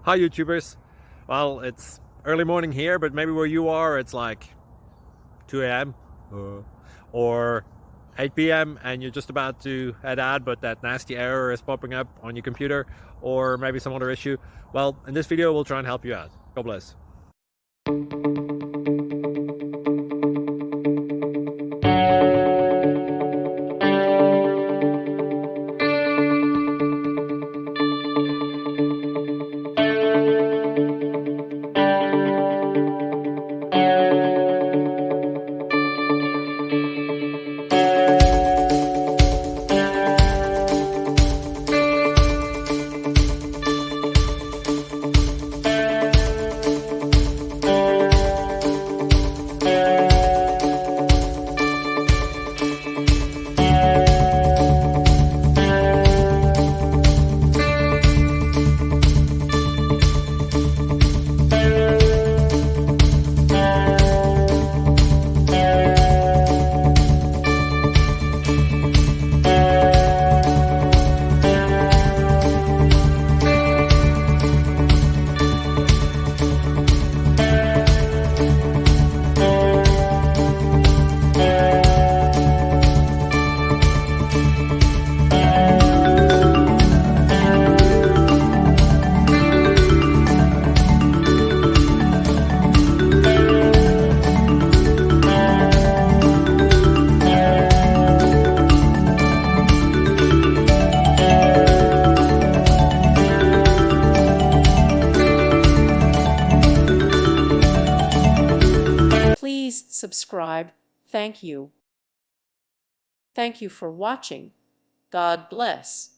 Hi YouTubers. Well, it's early morning here, but maybe where you are it's like 2 a.m. or 8 p.m. and you're just about to head out, but that nasty error is popping up on your computer, or maybe some other issue. Well, in this video we'll try and help you out. God bless. Please subscribe. Thank you. Thank you for watching. God bless.